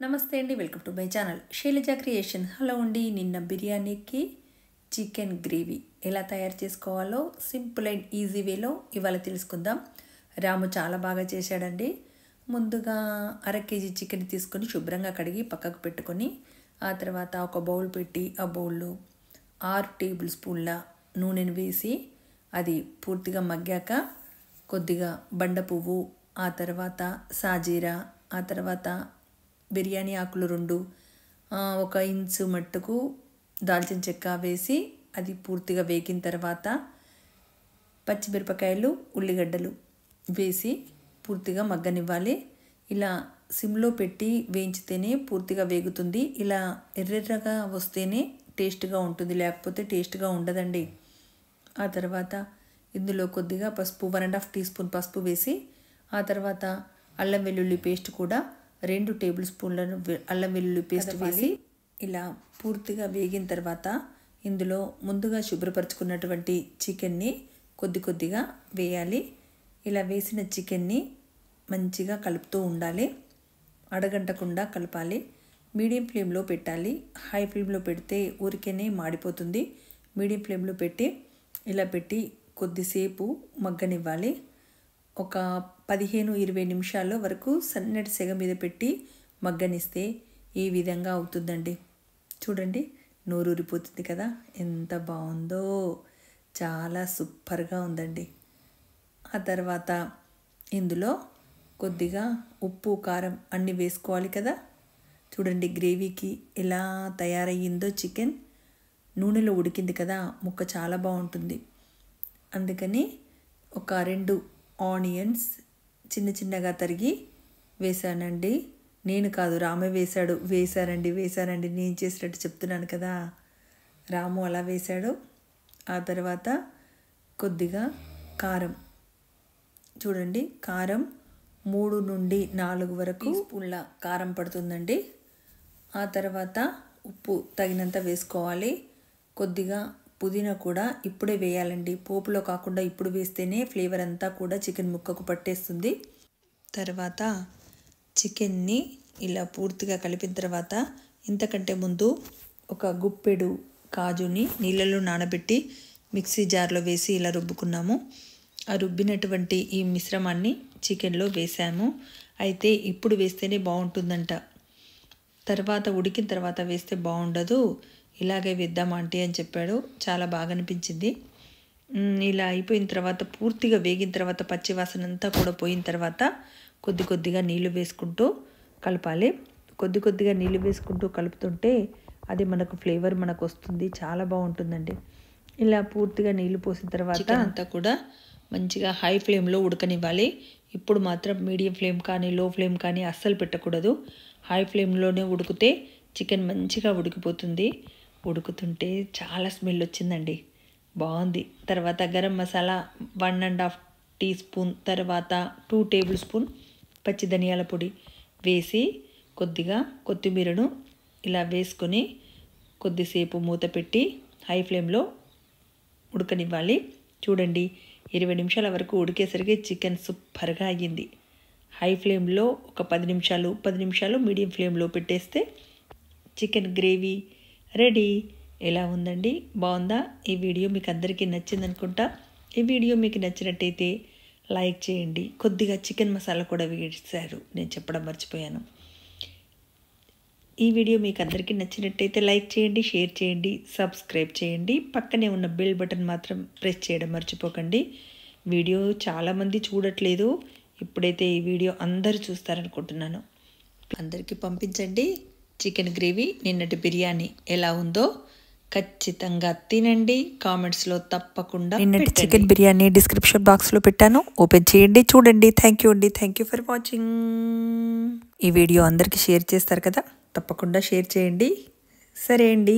నమస్తే అండి, welcome to my channel Shailaja creation. Hello అండి. నిన్న బిర్యానీకి చికెన్ గ్రేవీ ఎలా తయారు చేసుకోవాలో సింపుల్ అండ్ ఈజీ వేలో ఇవాళ తెలుసుకుందాం. రాము చాలా బాగా చేశాడండి. ముందుగా 1/2 కేజీ చికెన్ తీసుకొని శుభ్రంగా కడిగి పక్కకు పెట్టుకొని ఆ తర్వాత ఒక బౌల్ పెట్టి ఆ బౌల్లో 6 టేబుల్ స్పూన్ల నూనెను వేసి అది పూర్తిగా మగ్గాక కొద్దిగా బండ పువ్వు, ఆ తర్వాత సాజీరా, ఆ తర్వాత బిర్యానీ ఆకులు 2, 1 ఇంచు మట్టుకు దాల్చిన చెక్క వేసి అది పూర్తిగా వేగిన తర్వాత పచ్చిమిరపకాయలు, ఉల్లిగడ్డలు వేసి పూర్తిగా మగ్గనివ్వాలి. ఇలా సిమ్లో పెట్టి వేయించితేనే పూర్తిగా వేగుతుంది. ఇలా ఎర్రెర్రగా వస్తేనే టేస్ట్గా ఉంటుంది, లేకపోతే టేస్ట్గా ఉండదండి. ఆ తర్వాత ఇందులో కొద్దిగా పసుపు, 1.5 టీ స్పూన్ పసుపు వేసి ఆ తర్వాత అల్లం వెల్లుల్లి పేస్ట్ కూడా 2 టేబుల్ స్పూన్లను అల్లం వెల్లుల్లి పేస్ట్ వేసి ఇలా పూర్తిగా వేగిన తర్వాత ఇందులో ముందుగా శుభ్రపరచుకున్నటువంటి చికెన్ని కొద్దిగా వేయాలి. ఇలా వేసిన చికెన్ని మంచిగా కలుపుతూ ఉండాలి, అడగంటకుండా కలపాలి. మీడియం ఫ్లేమ్లో పెట్టాలి. హై ఫ్లేమ్లో పెడితే ఊరికేనే మాడిపోతుంది. మీడియం ఫ్లేమ్లో పెట్టి ఇలా పెట్టి కొద్దిసేపు మగ్గనివ్వాలి. ఒక 15-20 నిమిషాల వరకు సన్నటి సెగ మీద పెట్టి మగ్గనిస్తే ఈ విధంగా అవుతుందండి. చూడండి, నోరూరిపోతుంది కదా, ఎంత బాగుందో, చాలా సూపర్గా ఉందండి. ఆ తర్వాత ఇందులో కొద్దిగా ఉప్పు, కారం అన్నీ వేసుకోవాలి కదా. చూడండి గ్రేవీకి ఎలా తయారయ్యిందో. చికెన్ నూనెలో ఉడికింది కదా, ముక్క చాలా బాగుంటుంది. అందుకని ఒక 2 ఆనియన్స్ చిన్నగా తరిగి వేశానండి. నేను కాదు, రామే వేశానండి. నేను చేసినట్టు చెప్తున్నాను కదా, రాము అలా వేశాడు. ఆ తర్వాత కొద్దిగా కారం, చూడండి కారం 3 నుండి 4 వరకు స్పూన్ల కారం పడుతుందండి. ఆ తర్వాత ఉప్పు తగినంత వేసుకోవాలి. కొద్దిగా పుదీనా కూడా ఇప్పుడే వేయాలండి, పోపులో కాకుండా ఇప్పుడు వేస్తేనే ఫ్లేవర్ అంతా కూడా చికెన్ ముక్కకు పట్టేస్తుంది. తర్వాత చికెన్ని ఇలా పూర్తిగా కలిపిన తర్వాత ఇంతకంటే ముందు ఒక గుప్పెడు కాజుని నీళ్ళలో నానబెట్టి మిక్సీ జార్లో వేసి ఇలా రుబ్బుకున్నాము. ఆ రుబ్బినటువంటి ఈ మిశ్రమాన్ని చికెన్లో వేసాము. అయితే ఇప్పుడు వేస్తేనే బాగుంటుందంట, తర్వాత ఉడికిన తర్వాత వేస్తే బాగుండదు, ఇలాగే వేద్దాం ఆంటీ అని చెప్పాడు. చాలా బాగా అనిపించింది. ఇలా అయిపోయిన తర్వాత పూర్తిగా వేగిన తర్వాత పచ్చివాసన అంతా కూడా పోయిన తర్వాత కొద్దిగా నీళ్లు వేసుకుంటూ కలపాలి. కొద్దిగా నీళ్లు వేసుకుంటూ కలుపుతుంటే అది మనకు ఫ్లేవర్ మనకు వస్తుంది, చాలా బాగుంటుందండి. ఇలా పూర్తిగా నీళ్లు పోసిన తర్వాత అంతా కూడా మంచిగా హై ఫ్లేమ్లో ఉడకనివ్వాలి. ఇప్పుడు మాత్రం మీడియం ఫ్లేమ్ కానీ లో ఫ్లేమ్ కానీ అస్సలు పెట్టకూడదు. హై ఫ్లేమ్లోనే ఉడికితే చికెన్ మంచిగా ఉడికిపోతుంది. ఉడుకుతుంటే చాలా స్మెల్ వచ్చిందండి, బాగుంది. తర్వాత గరం మసాలా 1.5 టీ స్పూన్, తర్వాత 2 టేబుల్ స్పూన్ పచ్చి ధనియాల పొడి వేసి కొద్దిగా కొత్తిమీరను ఇలా వేసుకొని కొద్దిసేపు మూత పెట్టి హై ఫ్లేమ్లో ఉడకనివ్వాలి. చూడండి 20 నిమిషాల వరకు ఉడికేసరికి చికెన్ సూపర్గా అయ్యింది. హై ఫ్లేమ్లో ఒక 10 నిమిషాలు మీడియం ఫ్లేమ్లో పెట్టేస్తే చికెన్ గ్రేవీ రెడీ. ఎలా ఉందండి, బాగుందా? ఈ వీడియో మీకు అందరికీ నచ్చింది అనుకుంటా. ఈ వీడియో మీకు నచ్చినట్టయితే లైక్ చేయండి. కొద్దిగా చికెన్ మసాలా కూడా వేశారు, నేను చెప్పడం మర్చిపోయాను. ఈ వీడియో మీకు అందరికీ నచ్చినట్టయితే లైక్ చేయండి, షేర్ చేయండి, సబ్స్క్రైబ్ చేయండి. పక్కనే ఉన్న బెల్ బటన్ మాత్రం ప్రెస్ చేయడం మర్చిపోకండి. వీడియో చాలామంది చూడట్లేదు, ఇప్పుడైతే ఈ వీడియో అందరూ చూస్తారనుకుంటున్నాను. అందరికీ పంపించండి. చికెన్ గ్రేవీ, నిన్నటి బిర్యానీ ఎలా ఉందో ఖచ్చితంగా తినండి. కామెంట్స్లో తప్పకుండా నిన్నటి చికెన్ బిర్యానీ డిస్క్రిప్షన్ బాక్స్లో పెట్టాను, ఓపెన్ చేయండి, చూడండి. Thank you for watching. ఈ వీడియో అందరికీ షేర్ చేస్తారు కదా, తప్పకుండా షేర్ చేయండి. సరే అండి.